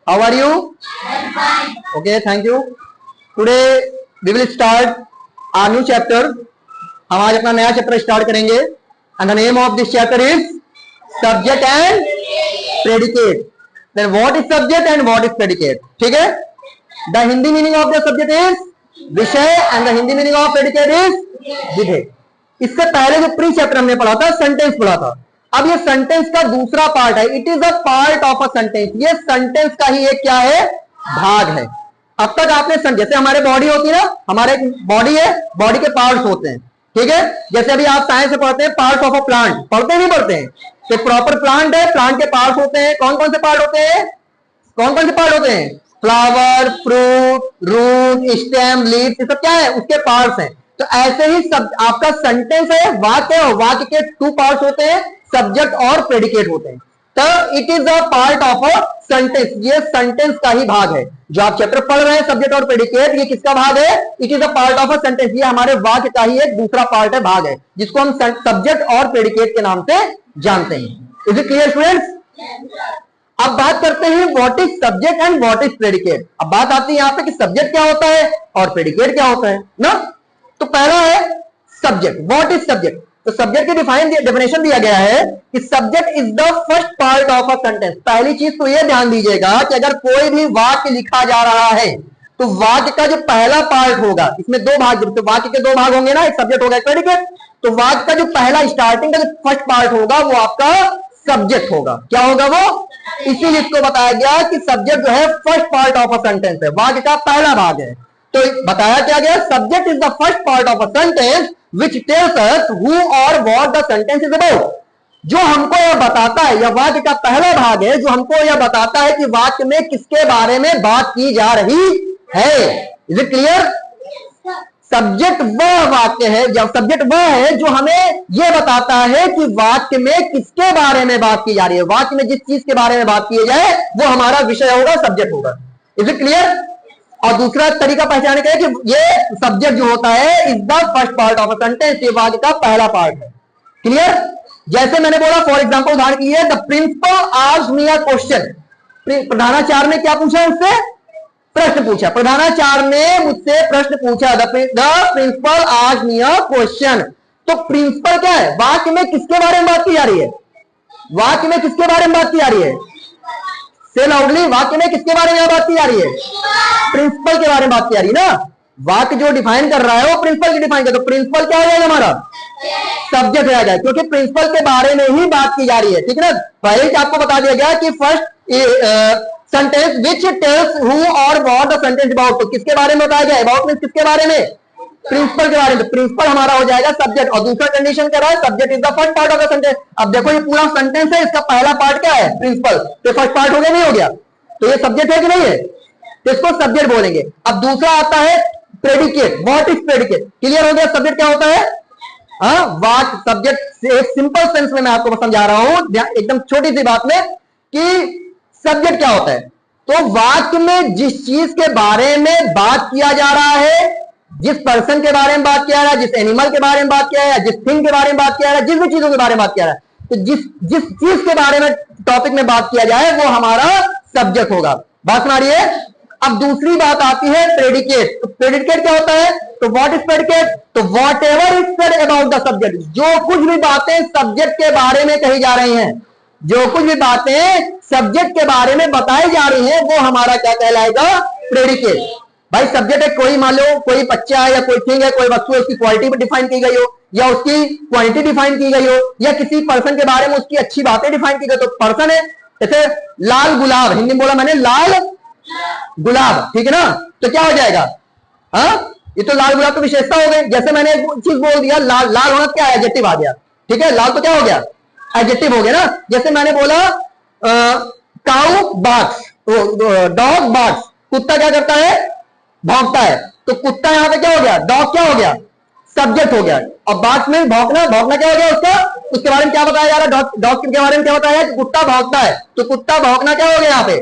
How are you? Okay, thank you. Today we will start our new chapter. हम आज अपना नया chapter start करेंगे and the name of this chapter is subject and predicate. Then what is subject and what is predicate? ठीक है? The Hindi meaning of the subject is विषय and the Hindi meaning of predicate is विधेय. इससे पहले जो pre chapter हमने पढ़ा था सेंटेंस पढ़ा था. अब ये सेंटेंस का दूसरा पार्ट है. It is a part of a sentence. ये सेंटेंस का ही एक क्या है, भाग है. अब तक आपने जैसे हमारे बॉडी होती है ना, हमारे बॉडी है, बॉडी के पार्ट्स होते हैं. ठीक है, जैसे अभी आप साइंस से पढ़ते हैं पार्ट ऑफ अ प्लांट, पढ़ते नहीं पढ़ते हैं. तो प्रॉपर प्लांट है, प्लांट के पार्ट्स होते हैं. कौन कौन से पार्ट होते हैं, कौन कौन से पार्ट होते हैं? Flower, fruit, root, stem, leaf, ये सब क्या है, उसके पार्ट्स हैं. तो ऐसे ही सब आपका सेंटेंस है, वाक्य है, वाक्य के टू पार्ट्स होते हैं, सब्जेक्ट और प्रेडिकेट होते हैं. तो it is a part of a sentence. ये सेंटेंस का ही भाग है. जो आप चैप्टर पढ़ रहे हैं सब्जेक्ट और प्रेडिकेट, ये किसका भाग है? It is a part of a sentence. ये हमारे वाक्य का ही एक दूसरा पार्ट है, भाग है, जिसको हम सब्जेक्ट और प्रेडिकेट के नाम से जानते हैं. Is it clear students? अब बात करते हैं what is subject and what is predicate. अब बात आती है यहां पे कि सब्जेक्ट क्या होता है और प्रेडिकेट क्या होता है ना. तो पहला है सब्जेक्ट. What is subject? तो सब्जेक्ट की डेफिनेशन दिया गया है कि subject is the first part of a sentence. पहली चीज तो यह ध्यान दीजिएगा कि अगर कोई भी वाक्य लिखा जा रहा है तो वाक्य का जो पहला पार्ट होगा, इसमें दो भाग, तो वाक्य के दो भाग होंगे ना, एक सब्जेक्ट होगा एक प्रेडिकेट. तो वाक्य का जो पहला स्टार्टिंग का जो फर्स्ट पार्ट होगा वो आपका सब्जेक्ट होगा. क्या होगा वो? इसीलिए इसको बताया गया कि सब्जेक्ट जो है first part of a sentence है, वाक्य का पहला भाग है. तो बताया क्या गया? Subject is the first part of a sentence which tells us who or what the sentence is about. जो हमको यह बताता है, यह वाक्य का पहला भाग है जो हमको यह बताता है कि वाक्य में किसके बारे में बात की जा रही है. Is it clear? सब्जेक्ट वह वाक्य है, जब सब्जेक्ट वह है जो हमें यह बताता है कि वाक्य में किसके बारे में बात की जा रही है. वाक्य में जिस चीज के बारे में बात की जाए वो हमारा विषय होगा, सब्जेक्ट होगा. Is it clear? और दूसरा तरीका पहचानने का है कि ये सब्जेक्ट जो होता है is the first part of a sentence. ये वाक्य का पहला पार्ट है. क्लियर? जैसे मैंने बोला, फॉर एग्जांपल उदाहरण के लिए, the principal asked me a question. प्रधानाचार्य ने क्या पूछा उससे? प्रश्न पूछा. प्रधानाचार्य ने मुझसे प्रश्न पूछा. The principal asked me a question. तो प्रिंसिपल क्या है? वाक्य में किसके बारे में बात की जा रही है? वाक्य में किसके बारे में बात की जा रही है? से लाउडली, वाक्य में किसके बारे में बात की जा रही है? प्रिंसिपल के बारे में बात की जा रही है ना. वाक्य जो डिफाइन कर रहा है वो प्रिंसिपल की डिफाइन कर. तो प्रिंसिपल क्या हो जाएगा हमारा? सब्जेक्ट हो जाएगा, क्योंकि प्रिंसिपल के बारे में ही बात की जा रही है. ठीक है ना. पहले ही आपको बता दिया गया कि first sentence which tells who और व्हाट द सेंटेंस अबाउट. तो किसके बारे में बताया गया? अबाउट मींस किसके बारे में? प्रिंसिपल के बारे में. प्रिंसिपल हमारा हो जाएगा सब्जेक्ट. और दूसरा कंडीशन क्या है? Subject is the first part of the sentence. अब देखो ये पूरा सेंटेंस है, इसका पहला पार्ट क्या है? प्रिंसिपल. तो फर्स्ट पार्ट हो गया नहीं हो गया? तो ये सब्जेक्ट है कि नहीं है? तो इसको सब्जेक्ट बोलेंगे. अब दूसरा आता है predicate. What is predicate? Clear हो गया? सब्जेक्ट क्या होता है? हाँ, वाट सब्जेक्ट एक सिंपल सेंस में मैं आपको समझा रहा हूं, एकदम छोटी सी बात में, कि सब्जेक्ट क्या होता है. तो वाक्य में जिस चीज के बारे में बात किया जा रहा है, जिस पर्सन के बारे में बात किया जा रहा है, जिस एनिमल के बारे में बात किया है, जिस थिंग के बारे में बात किया जा रहा है, जिस भी चीजों के बारे में बात किया जा रहा है, तो जिस चीज के बारे में टॉपिक में बात किया जाए वो हमारा सब्जेक्ट होगा. बात सुना रही है? अब दूसरी बात आती है प्रेडिकेट. तो प्रेडिकेट क्या होता है? तो व्हाट इज प्रेडिकेट? तो what ever is said about the subject. जो कुछ भी बातें सब्जेक्ट के बारे में कही जा रही हैं, जो कुछ भी बातें सब्जेक्ट के बारे में बताई जा रही हैं, वो हमारा क्या कहलाएगा? प्रेडिकेट. भाई सब्जेक्ट है, कोई मान लो कोई बच्चा है या कोई थिंग है, कोई वस्तु है, उसकी क्वालिटी भी डिफाइन की गई हो, या उसकी क्वांटिटी डिफाइन की गई हो, या किसी पर्सन के बारे में उसकी अच्छी बातें डिफाइन की गई. तो पर्सन है, जैसे लाल गुलाब, हिंदी में बोला मैंने लाल गुलाब. ठीक है ना. तो क्या हो जाएगा? हाँ, ये तो लाल गुलाब की विशेषता हो गई. जैसे मैंने एक चीज बोल दिया, लाल, लाल होना क्या है? एडजेक्टिव आ गया. ठीक है, लाल तो क्या हो गया? एडजेक्टिव हो गया ना. जैसे मैंने बोला काऊ बार्क्स, डॉग बार्क्स, कुत्ता क्या करता है? भौंकता है. तो कुत्ता यहां पे क्या हो गया? डॉग क्या हो गया? सब्जेक्ट हो गया. और बार्क्स में भौंकना, भौंकना क्या हो गया उसका? उसके बारे में क्या बताया जा रहा है? डॉग के बारे में क्या बताया? कुत्ता भौंकता है. तो कुत्ता भौंकना क्या हो गया यहाँ पे?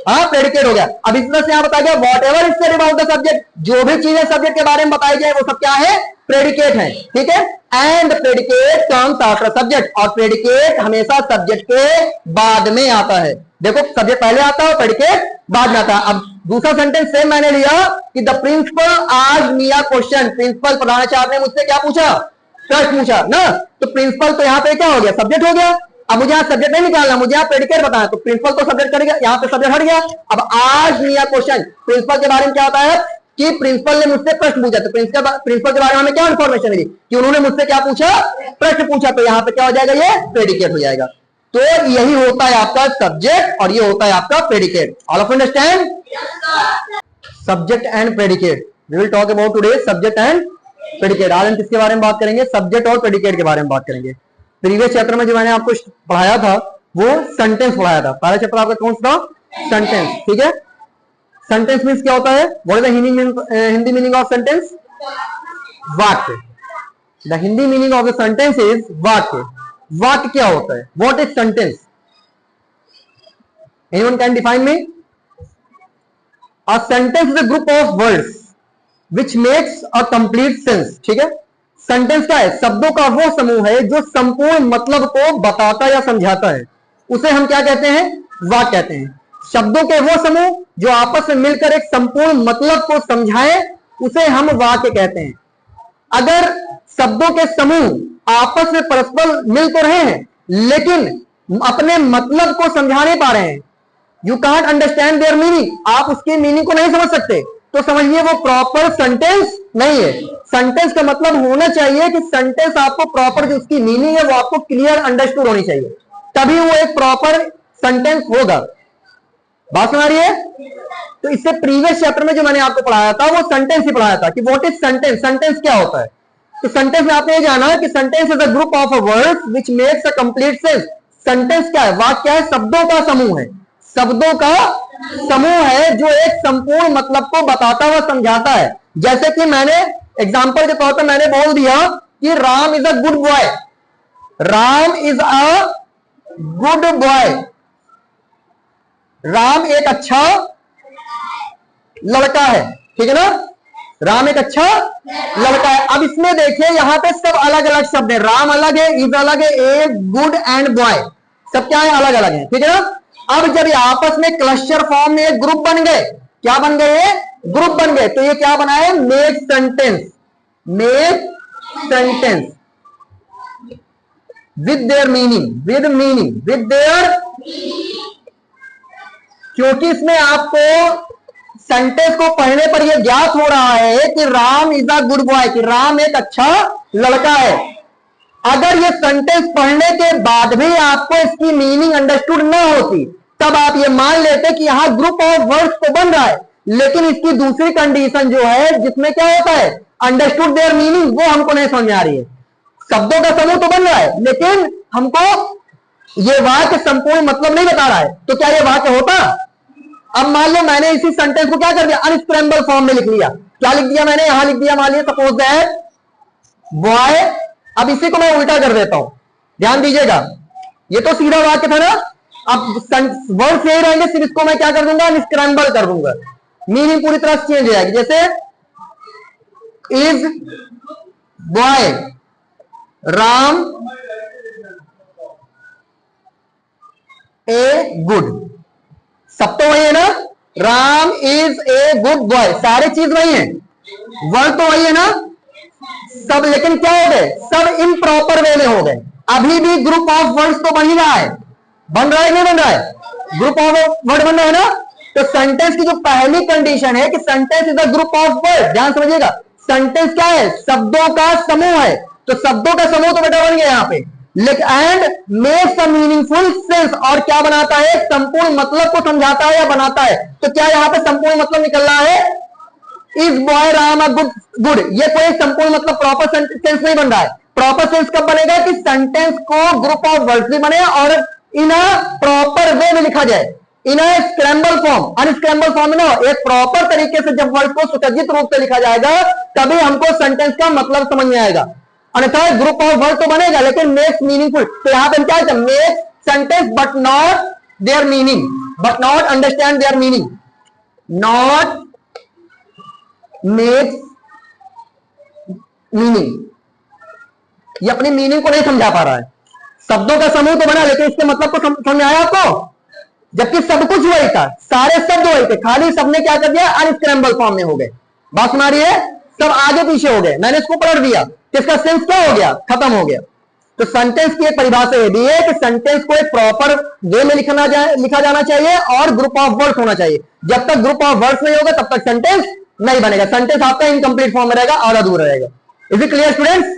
हाँ, प्रेडिकेट हो गया. अब इस तरह से यहां बताया गया what ever is said about the subject. जो भी चीजें सब्जेक्ट के बारे में बताई जाए वो सब क्या है? प्रेडिकेट है. ठीक है. And predicate comes after subject. और प्रेडिकेट हमेशा सब्जेक्ट के बाद में आता है. देखो सब्जेक्ट पहले आता है, प्रेडिकेट बाद में आता है। अब दूसरा सेंटेंस सेम मैंने लिया कि द प्रिंसिपल आज मिया क्वेश्चन, प्रिंसिपल प्रधानाचार्य ने मुझसे क्या पूछा, प्रश्न पूछा ना, तो प्रिंसिपल तो यहाँ पे क्या हो गया, सब्जेक्ट हो गया। अब मुझे यहाँ सब्जेक्ट नहीं निकालना, मुझे यहाँ प्रेडिकेट बताना, तो प्रिंसिपल तो सब्जेक्ट करेगा, यहाँ पे सब्जेक्ट हट गया। अब आज मिया क्वेश्चन, प्रिंसिपल के बारे में क्या होता है कि प्रिंसिपल ने मुझसे प्रश्न पूछा, तो प्रिंसिपल के बारे में हमें क्या इन्फॉर्मेशन मिली कि उन्होंने मुझसे क्या पूछा, प्रश्न पूछा, तो यहाँ पे क्या हो जाएगा, ये प्रेडिकेट हो जाएगा। तो यही होता है आपका सब्जेक्ट और ये होता है आपका predicate. All of understand? Subject and predicate, we will talk about today subject and predicate. आज हम किसके बारे में बात करेंगे, सब्जेक्ट और प्रेडिकेट के बारे में बात करेंगे। प्रीवियस चैप्टर में जो मैंने आपको पढ़ाया था वो सेंटेंस पढ़ाया था। पहला चैप्टर आपका कौन सा था, सेंटेंस, ठीक है। सेंटेंस मीन्स क्या होता है, what is the Hindi meaning of sentence, वाक्य। The Hindi meaning of the sentence is वाक्य। वाक्य क्या होता है, what is sentence, anyone can define me? A sentence is a group of words which makes a complete sense, ठीक है। Sentence क्या है, शब्दों का वो समूह है जो संपूर्ण मतलब को बताता या समझाता है, उसे हम क्या कहते हैं, वाक्य कहते हैं। शब्दों के वो समूह जो आपस में मिलकर एक संपूर्ण मतलब को समझाएं, उसे हम वाक्य कहते हैं। अगर शब्दों के समूह आपस में परस्पर मिल तो रहे हैं लेकिन अपने मतलब को समझा नहीं पा रहे हैं, you can't understand their meaning, आप उसके मीनिंग को नहीं समझ सकते, तो समझिए वो प्रॉपर सेंटेंस नहीं है। सेंटेंस का मतलब होना चाहिए कि सेंटेंस आपको प्रॉपर जो उसकी मीनिंग है वो आपको क्लियर अंडरस्टूड होनी चाहिए, तभी वो एक प्रॉपर सेंटेंस होगा। बात सुना रही है? तो इससे प्रीवियस चैप्टर में जो मैंने आपको पढ़ाया था वो सेंटेंस ही पढ़ाया था कि व्हाट इज सेंटेंस, सेंटेंस क्या होता है। तो सेंटेंस में आपने ये जाना कि sentence is a group of words which makes a complete sense. Sentence क्या है, वाक्य क्या है, शब्दों का समूह है, शब्दों का समूह है जो एक संपूर्ण मतलब को बताता हुआ समझाता है। जैसे कि मैंने एग्जांपल के तौर पर मैंने बोल दिया कि Ram is a good boy, Ram is a good boy, Ram एक अच्छा लड़का है, ठीक है ना, राम एक अच्छा लड़का है। अब इसमें देखिए यहां पे सब अलग अलग शब्द है, राम अलग है, इज अलग है, ए गुड एंड बॉय सब क्या है, अलग अलग है, ठीक है ना। अब जब ये आपस में क्लस्टर फॉर्म में एक ग्रुप बन गए, क्या बन गए, ग्रुप बन गए, तो ये क्या बना है, make sentence, make sentence with their meaning, with meaning, with their, क्योंकि इसमें आपको सेंटेंस को पढ़ने पर यह ज्ञात हो रहा है कि Ram is a good boy, कि राम एक अच्छा लड़का है। अगर ये सेंटेंस पढ़ने के बाद भी आपको इसकी मीनिंग अंडरस्टूड ना होती, तब आप ये मान लेते कि यहां ग्रुप ऑफ वर्ड्स तो बन रहा है, लेकिन इसकी दूसरी कंडीशन जो है जिसमें क्या होता है, अंडरस्टूड देयर मीनिंग, वो हमको नहीं समझ में आ रही है। शब्दों का समूह तो बन रहा है लेकिन हमको ये वाक्य संपूर्ण मतलब नहीं बता रहा है, तो क्या ये वाक्य होता? अब मान लो मैंने इसी सेंटेंस को क्या कर दिया, अनस्क्रैम्बल फॉर्म में लिख लिया। क्या लिख दिया मैंने, यहां लिख दिया, मान लिया सपोज दैट बॉय। अब इसी को मैं उल्टा कर देता हूं, ध्यान दीजिएगा, ये तो सीधा वाक्य था ना, अब वर्ड यही रहेंगे, सिर्फ इसको मैं क्या कर दूंगा, अनस्क्रैम्बल कर दूंगा, मीनिंग पूरी तरह से चेंज हो जाएगी। जैसे is boy Ram a good, सब तो वही है ना, Ram is a good boy, सारी चीज वही है, वर्ड तो वही है ना सब, लेकिन क्या हो गए, सब इम्प्रॉपर वे में हो गए। अभी भी ग्रुप ऑफ वर्ड्स तो बन ही रहा है, बन रहा है नहीं बन रहा है, ग्रुप ऑफ वर्ड बन रहा है ना। तो सेंटेंस की जो पहली कंडीशन है कि sentence is a group of word, ध्यान समझिएगा, सेंटेंस क्या है, शब्दों का समूह है, तो शब्दों का समूह तो बेटा बन गया यहाँ पे, लेकिन and makes a meaningful sense, और क्या बनाता है, संपूर्ण मतलब को समझाता है या बनाता है। तो क्या यहाँ पे संपूर्ण मतलब निकल रहा है, is boy Ram a good good, ये कोई संपूर्ण मतलब प्रॉपर सेंस नहीं बन रहा है। प्रॉपर सेंस कब बनेगा कि सेंटेंस को ग्रुप ऑफ वर्ड्स भी बने और इन अ प्रॉपर वे में लिखा जाए, इन अ स्क्रैम्बल फॉर्म, अनस्क्रैम्बल फॉर्म में ना, एक प्रॉपर तरीके से जब वर्ड को सुसज्जित रूप से लिखा जाएगा तभी हमको सेंटेंस का मतलब समझ में आएगा। अन्यथा ग्रुप ऑफ वर्ड तो बनेगा लेकिन मेक्स मीनिंगफुल, तो यहां पर क्या है, make sentence but not there meaning, but not understand their meaning, not makes meaning, ये अपनी मीनिंग को नहीं समझा पा रहा है। शब्दों का समूह तो बना लेकिन इसके मतलब को समझ में आया आपको, जबकि सब कुछ वही था, सारे शब्द वही थे, खाली सबने क्या कर दिया, अनस्क्रैम्बल फॉर्म में हो गए। बात सुना रही है? सब आगे पीछे हो गए, मैंने इसको पलट दिया, इसका सेंस क्या हो गया, खत्म हो गया। तो सेंटेंस की एक परिभाषा यह भी है कि सेंटेंस को एक प्रॉपर वे में लिखा जाना चाहिए और ग्रुप ऑफ वर्ड्स होना चाहिए। जब तक ग्रुप ऑफ वर्ड्स नहीं होगा तब तक सेंटेंस नहीं बनेगा, सेंटेंस आपका इनकम्प्लीट फॉर्म में रहेगा और अधूरा रहेगा। Is it clear students?